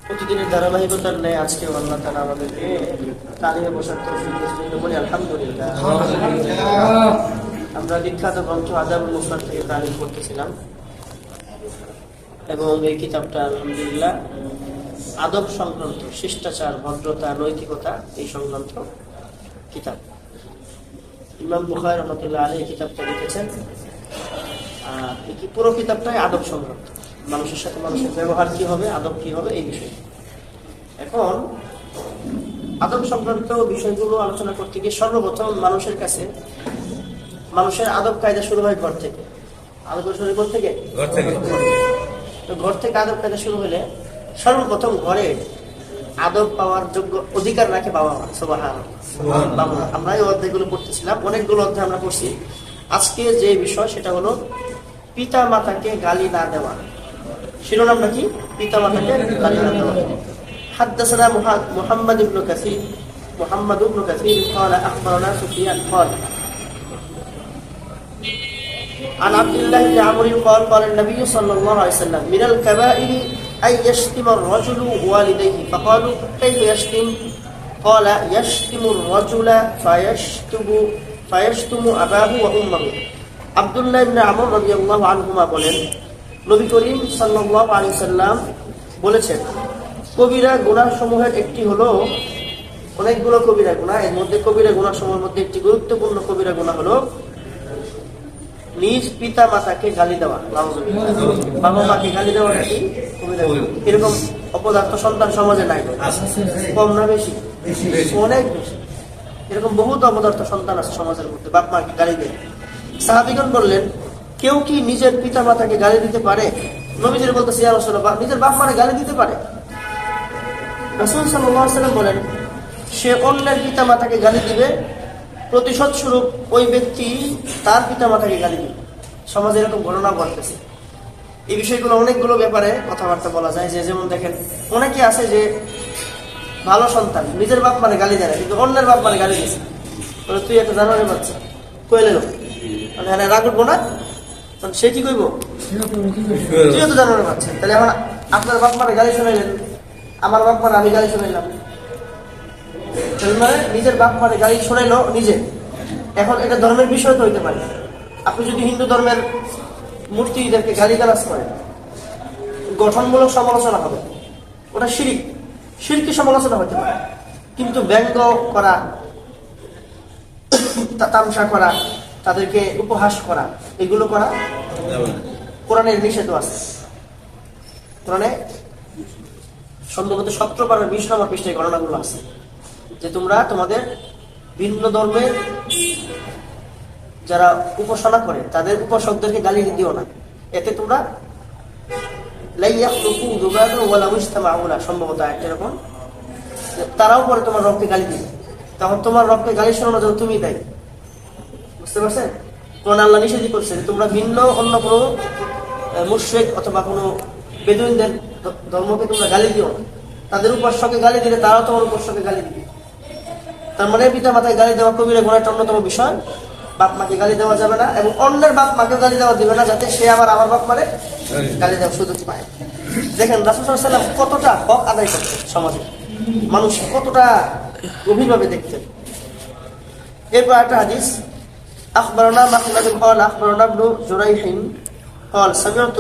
প্রতিদিনের ধারাবাহিকতার ন্যায় আজকে আল্লাহ তাআলা আমাদেরকে তালিমে বসার তৌফিক দিয়েছেন, বলি আলহামদুলিল্লাহ। আমরা বিখ্যাত গ্রন্থ আদাবুল মুফরাদ থেকে তালিম করতেছিলাম এবং এই কিতাবটা আলহামদুলিল্লাহ আদব সংক্রান্ত, শিষ্টাচার, ভদ্রতা, নৈতিকতা এই সংক্রান্ত কিতাব। ইমাম বুখারী রাহমাতুল্লাহ আলাইহি এই কিতাবটা লিখেছেন। এই পুরো কিতাবটাই আদব সংক্রান্ত, মানুষের সাথে মানুষের ব্যবহার কি হবে, আদব কি হবে, এই বিষয়ে। এখন আদব সংক্রান্ত বিষয়গুলো আলোচনা করতে গিয়ে সর্বপ্রথম মানুষের কাছে মানুষের আদব কায়দা শুরু হয় ঘর থেকে। আদব শুরু ঘর থেকে, তো ঘর থেকে আদব কায়দা শুরু হলে সর্বপ্রথম ঘরে আদব পাওয়ার যোগ্য অধিকার রাখে বাবা মা। সুবহানাল্লাহ। আমরা এই অধ্যায়গুলো পড়তেছিলাম, অনেকগুলো অধ্যায় আমরা পড়ছি। আজকে যে বিষয় সেটা হলো পিতা মাতাকে গালি না দেওয়া। শিরোনামটা কি? পিতা মাতাকে গালি না দেওয়া। حدثنا محمد بن كثير قال أخبرنا سفيان قال عن عبد الله بن عمرو قال قال النبي صلى الله عليه وسلم من الكبائر أن يشتم الرجل والديه فقالوا كيف يشتم؟ قال يشتم الرجل فيشتم أباه وأمه। আব্দুল্লাহ ইবনে আমর রাদিয়াল্লাহু আনহুমা বলেন, নবী করিম সাল্লাল্লাহু আলাইহি ওয়াসাল্লাম বলেছেন, কবিরা গুনাহ সমূহের একটি হলো, অনেকগুলো কবিরা গুনাহ, এর মধ্যে কবিরা গুনাহ সমূহের মধ্যে একটি গুরুত্বপূর্ণ কবিরা গুনাহ হলো নিজ পিতা মাতাকে গালি দেওয়া। বাবা মাকে গালি দেওয়া কি কবিরা গুনাহ। এরকম অপদার্থ সন্তান সমাজে নাই, কম না বেশি? অনেক বেশি। এরকম বহুত অপদার্থ সন্তান আছে সমাজের মধ্যে, বাপ মাকে গালি দেয়। সাহাবীগণ বললেন, কেউ কি নিজের পিতা মাতাকে গালি দিতে পারে? নবীজি বলতেছে, ইয়া রাসূলুল্লাহ, নিজের বাপ মাকে গালি দিতে পারে? রাসূল সাল্লাল্লাহু আলাইহি ওয়াসাল্লাম বলেন, সে অন্যের পিতা মাতাকে গালি দিবে, প্রতিশোধ স্বরূপ ওই ব্যক্তি তার পিতা মাতাকে গালি দিবে। সমাজে এরকম ঘটনা ঘটতেছে। এই বিষয়গুলো অনেকগুলো ব্যাপারে কথাবার্তা বলা যায়। যে যেমন দেখেন, অনেকে আছে যে ভালো সন্তান, নিজের বাপ মানে গালি দেয় না, কিন্তু অন্যের বাপ মানে গালি দিয়েছে। বলে, তুই একটা জানোয়ারের বাচ্চা, কইলে মানে হ্যাঁ রাগ উঠবো না? সে কি কইব, তুইও তো জানোয়ারের বাচ্চা। তাহলে এখন আপনার বাপ মানে গালি শোনাইলেন, আমার বাপ মানে আমি গালি শোনাইলাম। মানে নিজের বাপ মানে গালি শোনাইলো নিজে। এখন এটা ধর্মের বিষয় তো হইতে পারে। আপনি যদি হিন্দু ধর্মের মূর্তিদেরকে গালিগালাজ করেন, গঠনমূলক সমালোচনা হবে, ওটা শিরকি সমালোচনা হতে পারে। কিন্তু ব্যঙ্গ করা, তামাশা করা, তাদেরকে উপহাস করা, এগুলো করা কোরআনের নিষেধ আছে। কোরআনে সম্ভবত 17-20 নম্বর পৃষ্ঠায় ঘটনাগুলো আছে যে তোমরা তোমাদের ভিন্ন ধর্মের যারা উপাসনা করে তাদের উপাসকদেরকে গালি দিও না, এতে তোমরা সম্ভবত এরকম তারাও পরে তোমার রবকে গালি দিবে, তখন তোমার রবকে গালি শোনানোর জন্য তুমি দায়ী। বুঝতে পারছেন? কোরআন আল্লাহ নিষেধ করছে তোমরা ভিন্ন অন্য কোনো মুশরিক অথবা কোনো বেদুইনদের ধর্মকে তোমরা গালি দিও না। তাদের উপাস্যকে গালি দিলে তারাও তোমার উপাস্যকে গালি দিবে। তার মানে পিতা মাতায় গালি দেওয়া কবিরা গুনাহের অন্যতম বিষয়। বাপ মাকে গালি দেওয়া যাবে না এবং অন্যের বাপ মাকে গালি দেওয়া দিবে না, যাতে সে আবার আমার বাপ মানে গালি দেওয়ার সুযোগ পায়। দেখেন রাসূল সাল্লাল্লাহু আলাইহি ওয়াসাল্লাম কতটা হক আদায় করতেন, সমাজে মানুষ কতটা গভীরভাবে দেখতেন। এরপর একটা হাদিস, আখবারনা মাহমুদ قال اخبرنا ابن جريح قال سمعت